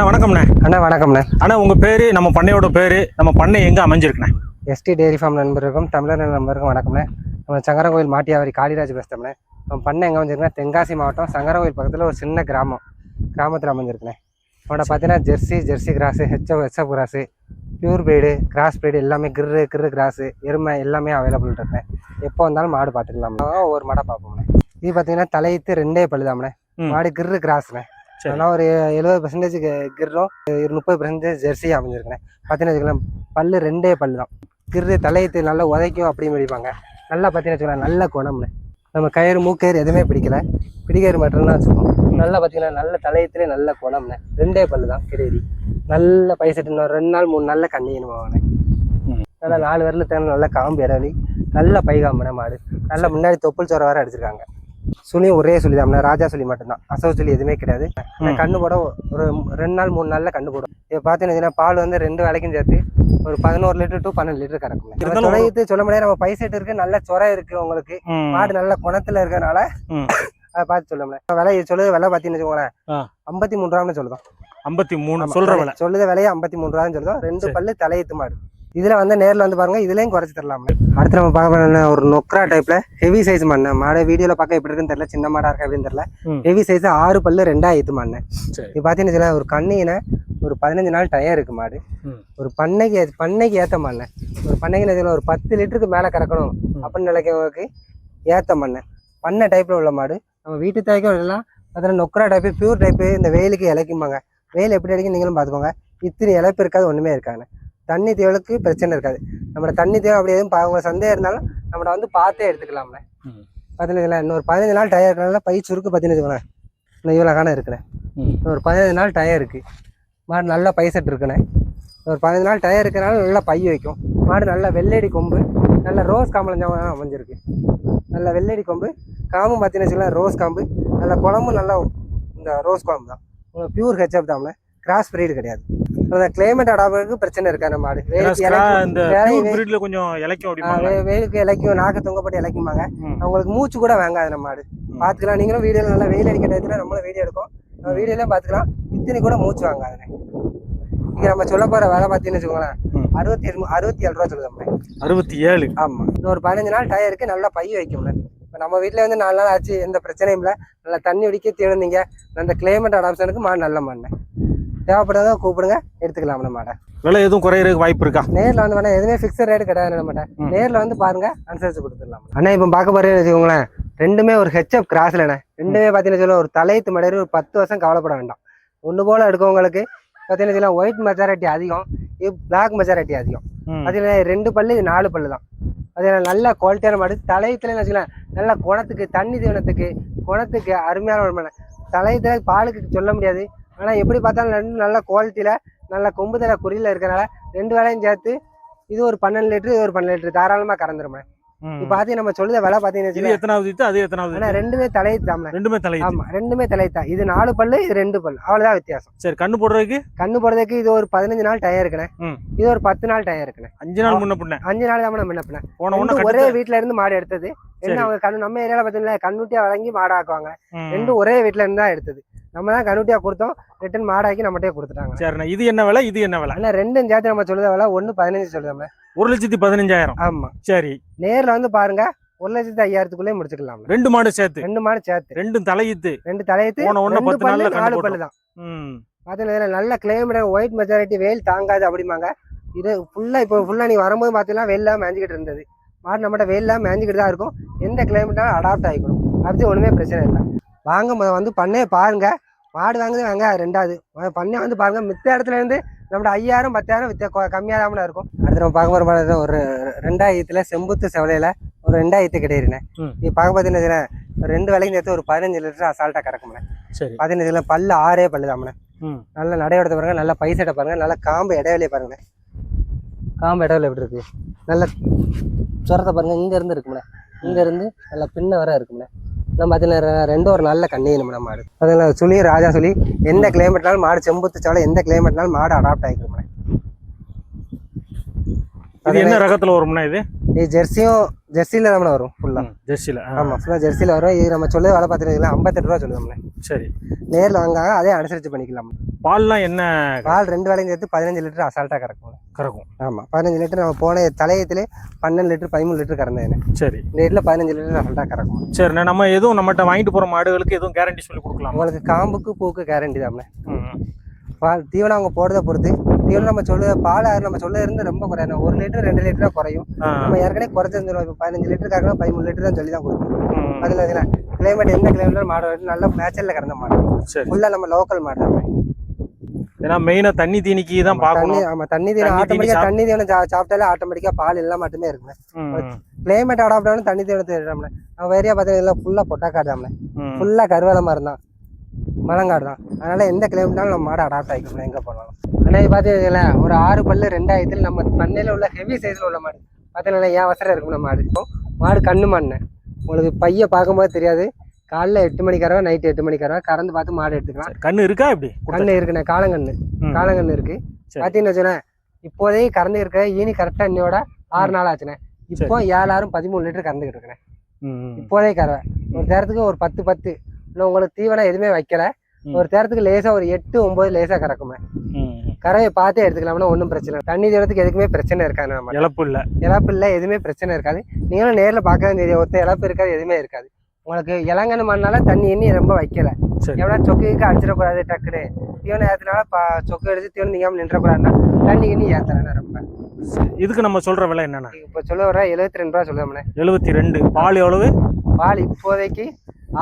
அண்ணா வணக்கம்ண்ணே. அண்ணா வணக்கம்ண்ணே. அண்ணா உங்க பேரு, நம்ம பண்ணையோட பேரு, நம்ம பண்ணை எங்க அமைஞ்சிருக்குண்ணே? எஸ்டி டெய்ரி ஃபார்ம் நண்பருக்கும் தமிழர் நண்பருக்கும் வணக்கம்ண்ணே. நம்ம சங்கரங்கோயில் மாட்டியாவரி காளிராஜ் பேசுகிறோம்ண்ணே. நம்ம பண்ணை எங்கே அமைஞ்சிருக்குன்னா தென்காசி மாவட்டம் சங்கரங்கோயில் பக்கத்தில் ஒரு சின்ன கிராமத்தில் அமைஞ்சிருக்குண்ணே. அவனோட பார்த்தீங்கன்னா Jersey cross, HF cross, pure breed, cross breed எல்லாமே கிரு கிராஸு, எருமை எல்லாமே அவைலபிள் இருக்குண்ணே. எப்போ வந்தாலும் மாடு பார்த்துக்கலாம்ண்ணே. ஒவ்வொரு மாடாக பார்ப்போம்ண்ணே. இது பார்த்தீங்கன்னா தலையீத்து 2 பல்லுதாம்ண்ணே. மாடு கிரு கிராஸ்ண்ணே. ஆனால் ஒரு 70% கிர்ரும் 30% ஜெர்சி அமைஞ்சிருக்குண்ணே. பார்த்தீங்கன்னா வச்சுக்கலாம் பல்லு 2 பல்லு தான். கிரு தலையத்து நல்லா உதைக்கும் அப்படின்னு பிடிப்பாங்க. நல்லா பார்த்தீங்கன்னா வச்சுக்கலாம் நல்ல குணம்ண்ணே. நம்ம கயிறு மூக்கயிறு எதுவுமே பிடிக்கயிறு மட்டும்தான் வச்சுக்கோம். நல்லா பார்த்தீங்கன்னா நல்ல தலையத்துலேயே நல்ல குணம்ண்ணே. 2 பல்லு தான் கிரேடி. நல்ல பைசட்டு 2 நாள் 3 நாளில் கண்ணியணும் வாங்கண்ணே. நல்லா 4 வரல தேவை நல்ல காம்பு இடவலி நல்ல பைகாம்பண்ணே. மாடு நல்லா முன்னாடி தொப்புள் சோற வர அடிச்சிருக்காங்க. சுழியும் ஒரே சுழி தான், ராஜா சுழி மட்டும்தான், அசவு சுழி எதுவுமே கிடையாது. கண்ணு போட ஒரு 2 நாள் 3 நாளில் கண்ணு போடும். இப்போ பார்த்தீங்கன்னா பால் வந்து 2 வேலைக்கும் சேர்த்து ஒரு 11 லிட்டர் to 12 லிட்டர் கறக்கும். தொலைத்து சொல்ல முடியாது. நம்ம பைசெட் இருக்கு, நல்ல சொரை இருக்கு, உங்களுக்கு மாடு நல்ல குணத்துல இருக்கிறதுனால அதை பார்த்து சொல்ல முடியாது. விலை சொல்லுது, விலை பார்த்தீங்கன்னு வச்சுக்கோங்களேன் 53 ரூபான்னு சொல்லுதோம். 53 சொல்ற விலை சொல்லுத விலையை 53 ரூபான்னு சொல்லுதோம். 2 பல்லு தலையத்து மாடு. இதுல வந்து நேரில் வந்து பாருங்க, இதுலயும் குறைச்சி தரலாம். அடுத்து நம்ம பார்க்க ஒரு நொக்ரா டைப்ல ஹெவி சைஸ் மண்ணு மாடு. வீடியோல பார்க்க எப்படி இருக்குன்னு தெரியல, சின்ன மாடா இருக்கா அப்படின்னு தெரியல. ஹெவி சைஸ் 6 பல்லு 2 மண்ணு. இது பாத்தீங்கன்னா ஒரு கண்ணின ஒரு 15 நாள் டயர் இருக்கு மாடு. ஒரு பண்ணைக்கு ஏத்த மண்ணு. ஒரு பண்ணைக்கு ஒரு 10 லிட்டருக்கு மேல கறக்கணும் அப்படின்னு நினைக்கிறவங்களுக்கு ஏத்த மண்ணு. பண்ணை டைப்ல உள்ள மாடு. நம்ம வீட்டு தேய்க்கும் எல்லாம் பார்த்தீங்கன்னா நொக்ரா டைப்பு, பியூர் டைப்பு. இந்த வெயிலுக்கு இலைக்கும்பாங்க. வெயில் எப்படி அடிக்கும் நீங்களும் பார்த்துக்கோங்க. இத்தனை இழப்பு இருக்காது, ஒன்றுமே இருக்காங்க. தண்ணி தேவைக்கு பிரச்சனை இருக்காது. நம்மளோட தண்ணி தேவை அப்படி எதுவும் அவங்க சந்தேகம் இருந்தாலும் நம்மளை வந்து பார்த்தே எடுத்துக்கலாம்ண்ணே. பார்த்தீங்கன்னா இன்னொரு 15 நாள் டயர் இருக்கனால பை சுருக்கு பார்த்தீங்கன்னு இன்னும் இவ்வளோ காண இருக்குண்ணே. ஒரு 15 நாள் டயர் இருக்குது மாடு. நல்ல பை செட் இருக்குண்ணே. ஒரு 15 நாள் டயர் இருக்கிறனால நல்லா பை வைக்கும் மாடு. நல்ல வெள்ளடி கொம்பு, நல்ல ரோஸ் காம்பு அமைஞ்சிருக்கு. நல்ல வெள்ளடி கொம்பு காம்பும் பார்த்தீங்கன்னு வச்சுக்கலாம் ரோஸ் காம்பு. நல்ல குழம்பும் நல்லா இந்த ரோஸ் குழம்பு தான். பியூர் ஹெச்எஃப் தாம்ண்ணே. கிராஸ் பிரீடு கிடையாது. கிளைமேட் அடாப்டருக்கு பிரச்சனை இருக்காது. மாடு வெயிலுக்கு இலைக்கும், நாக்கு தொங்கப்பட்டு இலைக்குமாங்க. அவங்களுக்கு மூச்சு கூட வாங்காது. நம்ம மாடு பார்த்துக்கலாம். நீங்களும் வீடியோல நல்லா வெயில் அடிக்கிற டயத்துல நம்மளும் வீடியோ எடுக்கும், வீடியோலாம் பார்த்துக்கலாம். இத்தனை கூட மூச்சு வாங்காதுண்ணே. இங்க நம்ம சொல்ல போற வேலை பார்த்தீங்கன்னு வச்சுக்கோங்களேன் 67 ரூபா சொல்லுது. 67. ஆமா. இன்னொரு 15 நாள் டயருக்கு நல்லா பை வைக்கும்ல. இப்போ நம்ம வீட்டில் வந்து 4 நாள் ஆச்சு, எந்த பிரச்சனையும் இல்லை. நல்லா தண்ணி அடிக்க தேர்ந்தீங்க. அந்த கிளைமேட் அடாப்ஷனுக்கு மாடு நல்ல மாடுண்ணே. தேவைப்படாத கூப்பிடுங்க, எடுத்துக்கலாம். நம்ம மாடை விலை எதுவும் குறையிறதுக்கு வாய்ப்பு இருக்கா? நேரில் வந்து வேணா எதுவுமே ஃபிக்ஸட் ரேட் கிடையாது. நம்ம நேரில் வந்து பாருங்க, அனுசரிச்சு கொடுத்துடலாம். அண்ணா இப்போ பார்க்க போறேன்னு வச்சுக்கோங்களேன், ரெண்டுமே ஒரு ஹெச்எஃப் கிராஸ்லண்ணே. ரெண்டுமே பார்த்தீங்கன்னா சொல்ல ஒரு தலையத்து மடையிற ஒரு 10 வருஷம் கவலைப்பட வேண்டாம். ஒன்று போல எடுக்கவங்களுக்கு பார்த்தீங்கன்னா வச்சுக்கலாம் ஒயிட் மெஜாரிட்டி அதிகம், இது பிளாக் மெஜாரிட்டி அதிகம். பார்த்தீங்கன்னா 2 பல்லு, இது 4 பல்லு தான். பார்த்தீங்கன்னா நல்ல குவாலிட்டியான மாடு. தலையத்துலன்னு வச்சுக்கலாம் நல்ல குணத்துக்கு, தண்ணி குணத்துக்கு அருமையான ஒரு மாடு. தலையத்துல பாலுக்கு சொல்ல முடியாது. ஆனால் எப்படி பார்த்தாலும் நல்ல குவாலிட்டியில் நல்ல கொம்புதல குறியில் இருக்கிறனால 2 வேலையும் சேர்த்து இது ஒரு 12 லிட்டரு, இது ஒரு 12 லிட்டரு தாராளமாக கறந்துருமே. இப்போ பார்த்தீங்கன்னா நம்ம சொல்லுத விலை பார்த்தீங்கன்னா ரெண்டுமே தலையத்தாம்ண்ணே. ஆமாம், ரெண்டுமே தலையத்தான். இது 4 பல்லு, இது 2 பல்லு, அவ்வளோதான் வித்தியாசம். சரி, கண்ணு போடுறதுக்கு இது ஒரு 15 நாள் டயர் இருக்குண்ணே. இது ஒரு 10 நாள் டயர் இருக்குண்ணே. 5 நாள் முன்ன பின்ன. 5 நாள் தான் முன்ன பின்ன. ஒரே வீட்டுல இருந்து மாடு எடுத்தது. என்ன அவங்க நம்ம ஏரியால பார்த்தீங்கன்னா கண்ணுட்டியா வழங்கி மாடாக்குவாங்க. 2 ஒரே வீட்டுல இருந்து தான் எடுத்தது. நம்ம தான் கண்ணுட்டியா கொடுத்தோம், ரிட்டன் மாடாக்கி நம்மகிட்டே கொடுத்துட்டாங்க. சரிண்ணா, இது என்ன விலை, இது என்ன விலை? ஆனால் 2 சேர்த்து நம்ம சொல்லுத விலை 1,15 சொல்லுதாம்ண்ணே. 1,15,000. ஆமா. சரி, நேர்ல வந்து பாருங்க 1,05,000 முடிச்சுக்கலாம். 2 மாடு சேர்த்து 2 தலையீத்து 10 நாள்ல 4 பல்லு தான். பாத்தீங்கன்னா நல்ல கிளைமேட், ஒயிட் மெஜாரிட்டி, வெயில் தாங்காது அப்படிமாங்க. இது ஃபுல்லா இப்போ ஃபுல்லா நீ வரும்போது பாத்தீங்கன்னா வெயிலாம் மேஞ்சிக்கிட்டு இருந்தது. மாடு நம்மகிட்ட வெயிலாம் மேஞ்சிக்கிட்டு தான் இருக்கும். எந்த கிளைமேட்டாலும் அடாப்ட் ஆகிக்கணும். அப்படி ஒண்ணுமே பிரச்சனை இல்லை. வாங்க வந்து பண்ணையை பாருங்க. மாடு வாங்குது வாங்க. 2வது பண்ணை வந்து பாருங்க. மித்த இடத்துல இருந்து நம்மளோட 5,000 10,000 கம்மியாக தான் இருக்கும். அடுத்து நம்ம பார்க்க போகிற ஒரு 2000 செம்புத்து செவலையில ஒரு 2000 கிடையாதுண்ணே. நீ பார்க்க பார்த்தீங்கன்னா 2 வேலைக்கும் சேர்த்து ஒரு 15 லிட்டர் அசால்ட்டாக கறக்கும்ண்ணே. சரி, பார்த்தீங்கன்னா பல்லு 6 பல்லு தாம்ண்ணே. நல்ல நடையோடத்தை பாருங்க, நல்ல பைசட்டை பாருங்க, நல்ல காம்பு இடைவெளியை பாருங்கண்ணே. காம்பு இடைவெளி எப்படி இருக்கு, நல்ல சுரத்தை பாருங்க. இருந்து இருக்கும்ண்ணே, இருந்து நல்ல பின்ன வர இருக்கும்ண்ணே. நம்ம பார்த்தீங்கன்னா 2 ஒரு நல்ல கண்ணி நம்ம மாடு. அதில் சுழி ராஜா சுழி. எந்த கிளைமேட்னாலும் மாடு, செம்புத்து சாலை எந்த கிளைமேட்னாலும் மாடு அடாப்ட் ஆகிக்கணும். என்ன ரகத்துல வரும்னா இது ஜெர்சியும் ஜெர்சியில் தான் வரும் ஃபுல்லாக. ஜெர்சியில் ஆமாம், ஃபுல்லாக ஜெர்சியில் வரும். இது நம்ம சொல்லுது வேலை பார்த்துருக்கலாம் 58 ரூபா சொல்லுவோம்ண்ணே. சரி, நேரில் வாங்காங்க அதே அனுசரித்து பண்ணிக்கலாம். பால்லாம் என்ன? பால் 2 வேலையும் சேர்த்து 15 லிட்டர் அசால்ட்டாக கறக்கும். ஆமாம், 15 லிட்டர் நம்ம போன தலையத்திலே 12 லிட்டர் 13 லிட்டர் கறந்தேன். சரி, இந்த வீட்டில் 15 லிட்டர் அசால்ட்டாக கறக்கும். சரிண்ணே. நம்ம எதுவும் நம்மகிட்ட வாங்கிட்டு போகிற மாடுகளுக்கு எதுவும் கேரண்டி சொல்லி கொடுக்கலாம்? உங்களுக்கு காம்புக்கு பூக்கு கேரண்டி தானே. பால் தீவனம் அவங்க போடுறதை பொறுத்து தீவனம் நம்ம பால் நம்ம இருந்து ரொம்ப குறையும். 1 லிட்டர் 2 லிட்டராக குறையும். நம்ம ஏற்கனவே குறைச்சிருந்துடும். இப்போ 15 லிட்டர் கறக்கணும், 13 லிட்டர் தான் சொல்லி தான் கொடுக்கும். அதில் கிளைமேட் எந்த கிளைமேட் மாடு நல்ல நேச்சுரலில் கறந்த மாடு, ஃபுல்லாக நம்ம லோக்கல் மாடு தான். ஏன்னா மெயினாக தண்ணி தீனிக்கு தான் பார்க்கணும். ஆமாம், தண்ணி தீவனம் ஆட்டோமேட்டிக்காக தண்ணி தீவனம் சாப்பிட்டாலே ஆட்டோமேட்டிக்காக பால் எல்லாம் மட்டுமே இருக்குங்க. கிளைமேட் அடாப்ட் ஆகணும் தண்ணி தீவனத்தை எடுத்தோம்னா நம்ம ஏரியா பார்த்தீங்கன்னா ஃபுல்லாக பொட்டாக்காடு தாம்ல, ஃபுல்லாக கருவேல மாதிரி தான், மலங்காடு தான். அதனால எந்த கிளைமேட்னாலும் நம்ம மாடு அடாப்ட் ஆகிக்கணும் எங்கே போனாலும். ஆனால் இது பார்த்தீங்கன்னா ஒரு 6 பல்லு 2000 நம்ம பண்ணையில் உள்ள ஹெவி சைஸில் உள்ள மாடு பார்த்தீங்கன்னா ஏன் அவசரம் இருக்கும். நம்ம மாடு கண்ணு மாடுனே உங்களுக்கு பைய பார்க்கும்போது தெரியாது. காலைல 8 மணிக்கு கறவை, நைட்டு 8 மணிக்கு கறவை, கறந்து பார்த்து மாடு எடுத்துக்கலாம். கண்ணு இருக்கா? இப்படி கண்ணு இருக்குண்ணே, காலங்கண்ணு இருக்கு. பார்த்தீங்கன்னு வச்சுக்கோண்ணே இப்போதைக்கு கறந்து இருக்க ஈனி கரெக்டாக இன்னையோட 6 நாள் ஆச்சுண்ணே. இப்போ 7 6 13 லிட்டர் கறந்துக்கிட்டு இருக்கேன். இப்போதைக்கு கறவை ஒரு நேரத்துக்கு ஒரு 10 இன்னும் உங்களுக்கு தீவனம் எதுவுமே வைக்கல. ஒரு நேரத்துக்கு லேசாக ஒரு 8 9 லேசாக கறக்குமே. கறவையை பார்த்தே எடுத்துக்கலாம்னா ஒன்றும் பிரச்சனை இல்லை. தண்ணி தீவனத்துக்கு எதுக்குமே பிரச்சனை இருக்காது. நம்ம இழப்பு இல்லை, எதுவுமே பிரச்சனை இருக்காது. நீங்களும் நேரில் பார்க்க தெரியும், ஒருத்தர் இழப்பு இருக்காது, எதுவுமே இருக்காது. உங்களுக்கு இளங்கன்னு மண்ணால தண்ணி எண்ணி ரொம்ப வைக்கல. எவ்வளோ சொக்குக்கு அடிச்சிடக்கூடாது. டக்குன்னு தீவனம் ஏற்றினால சொக்கு எடுத்து தீவனம் நீங்காமல் நின்றக்கூடாதுன்னா தண்ணி எண்ணி ஏற்றுறேன். ரொம்ப இதுக்கு நம்ம சொல்ற விலை என்னன்னா இப்போ சொல்ல வர 72 ரூபா சொல்லுவோம்ண்ணே. 72. பால் எவ்வளவு? பால் இப்போதைக்கு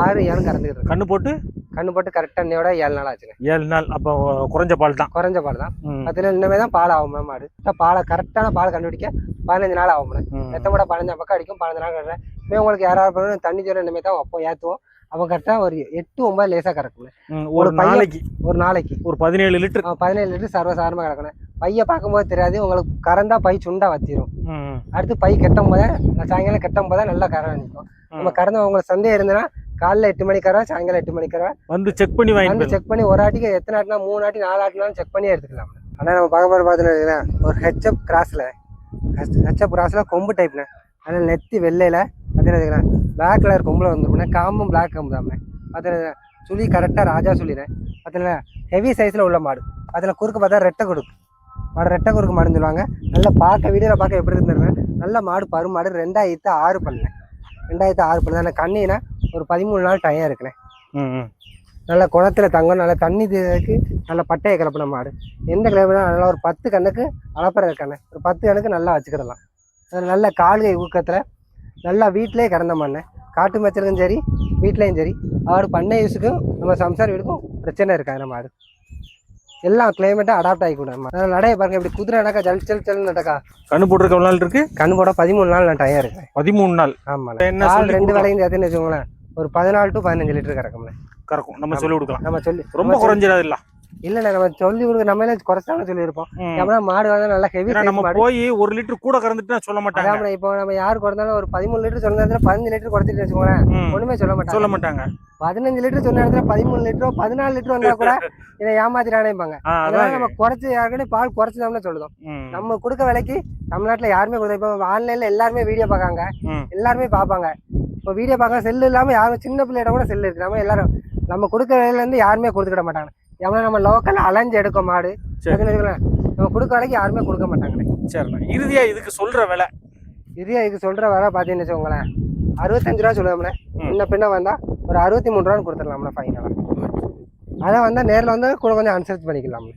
6 7 கறந்துக்கிட்டு. கண்ணு போட்டு கரெக்டாக இன்னையோட 7 நாள் ஆச்சுங்க. 7 நாள். அப்போ குறைஞ்ச பால் தான். பார்த்தீங்கன்னா இன்னமே தான் பால் ஆகும் மாடு. பாலை கரெக்டான பால் கண்டுபிடிக்க 15 நாள் ஆகும். எத்தனை 15 பக்கம் அடிக்கும். 15 நாள் கட்டுறேன். உங்களுக்கு யாராவது தண்ணி தீவனம் இனிமே தான் அப்போ ஏற்றுவோம். அவன் கரெக்டாக ஒரு 8 9 லேசாக கறக்கணும். ஒரு நாளைக்கு ஒரு 17 லிட்டர் 17 லிட்டர் சர்வசாதாரணமாக கறக்கணும். பைய பார்க்கும்போது தெரியாது. உங்களுக்கு கறந்தா பை சுண்டா வத்திரும். அடுத்து பை கெட்டும் போதே சாயங்காலம் கெட்டும் போதே நல்லா கறவை நிற்கும். நம்ம கறந்த உங்களுக்கு சந்தேகம் இருந்ததுன்னா காலைல 8 மணிக்கு கறவை, சாயங்காலம் 8 மணிக்கு கறவை வந்து செக் பண்ணி ஒரு ஆட்டிக்கு எத்தனை ஆட்டினா 3 ஆட்டி 4 ஆட்டினாலும் செக் பண்ணி எடுத்துக்கலாம். ஆனால் நம்ம பார்க்க போகிற பார்த்தீங்கன்னா ஒரு ஹெச்எப் கிராஸில் கொம்பு டைப்ண்ணே. அதில் நெத்தி வெள்ளையில் பார்த்தீங்கன்னா பிளாக் கலர் கொம்பில் வந்துருக்குண்ணே. காம்பும் பிளாக் காம்பு தாம்ண்ணே. பார்த்தீங்கன்னா சுழி கரெக்டாக ராஜா சொல்லிடுறேன். பார்த்தீங்கன்னா ஹெவி சைஸில் உள்ள மாடு. அதில் குறுக்கு பார்த்தா ரெட்டை குறுக்கு மாடுன்னு சொல்லுவாங்க. நல்லா பார்க்க வீடியோவில் பார்க்க எப்படி இருந்துருவேன். நல்ல மாடு பருமாடு 2006 பண்ணேன். 2006 பண்ணேன். அந்த கண்ணினா ஒரு 13 நாள் டைம் இருக்குண்ணே. நல்ல குளத்தில் தங்கம், நல்லா தண்ணி இதுக்கு நல்ல பட்டையை கிளப்பின மாடு. எந்த கிளப்பினா நல்லா ஒரு 10 கண்ணுக்கு அளப்பறை இருக்காண்ணே. ஒரு 10 கண்ணுக்கு நல்லா வச்சுக்கிடலாம். நல்ல கால்கை ஊக்கத்தில் நல்லா வீட்டிலே கறந்த மாடுண்ணே. காட்டு மேய்ச்சலுக்கும் சரி வீட்லேயும் சரி பண்ணை யூஸுக்கும் நம்ம சம்சார வீடுக்கும் பிரச்சனை இருக்காது. நம்ம மாடு எல்லாம் கிளைமேட்டாக அடாப்ட் ஆகிக்கூடாது. நடைய பாருங்க இப்படி குதிரை நடக்கா ஜல் நடக்கா. கண்ணு போட்டுருக்க எவ்வளோ நாள் இருக்கு? கண்ணு போட 13 நாள் நான் டைம் இருக்கேன். 13 நாள். ஆமாம். 2 வேலையும் சேர்த்துன்னு வச்சுக்கோங்களேன் ஒரு 14 to 15 லிட்டர் கறக்கும். நம்ம சொல்லி கொடுக்கலாம். நம்ம சொல்லி ரொம்ப குறைஞ்சிடாது இல்லை? இல்லண்ணே, நம்ம சொல்லி கொடுக்க நம்மளே குறைச்சாலும் சொல்லியிருப்போம். ஏன்னா மாடு வந்து நல்லா ஹெவி. நம்ம போய் 1 லிட்டர் கூட கறந்துட்டு சொல்ல மாட்டாங்க. இப்போ நம்ம யாரு குறைந்தாலும் ஒரு 13 லிட்டர் சொன்ன இடத்துல 15 லிட்டர் குறைச்சிட்டு வச்சுக்கோங்களேன், ஒண்ணுமே சொல்ல மாட்டாங்க. 15 லிட்டர் சொன்ன இடத்துல 13 லிட்டரோ 14 லிட்டர் வந்தா கூட இதை ஏமாத்திட்டானேப்பாங்க. அதனால நம்ம குறைச்சு யாருக்குன்னு பால் குறைச்சுதான் சொல்லுதோம். நம்ம கொடுக்க விலைக்கு தமிழ்நாட்டுல யாருமே கொடுத்த. இப்போ ஆன்லைன்ல எல்லாருமே வீடியோ பார்க்காங்க, எல்லாருமே பார்ப்பாங்க. இப்போ வீடியோ பார்க்க செல்லு இல்லாம யாரும் சின்ன பிள்ளைகிட்ட கூட செல்லு இருக்கு. நம்ம எல்லாரும் நம்ம கொடுக்க விலையில இருந்து யாருமே கொடுத்துக்கிட மாட்டாங்க. எவ்வளோ நம்ம லோக்கல் அலைஞ்சு எடுக்க மாடு நம்ம கொடுக்க வேலைக்கு யாருமே கொடுக்க மாட்டாங்களே. சரிண்ணா, இறுதியா இதுக்கு சொல்ற விலை பார்த்தீங்கன்னு வச்சுக்கோங்களேன் 65 ரூபா சொல்லுவோம்ண்ணே. முன்ன பின்ன வந்தா ஒரு 63 ரூபான்னு கொடுத்துடலாம்ண்ணே ஃபைனலாக. அதை வந்தால் நேரில் வந்து கூட கொஞ்சம் அனுசரிச்சு பண்ணிக்கலாம்ண்ணே.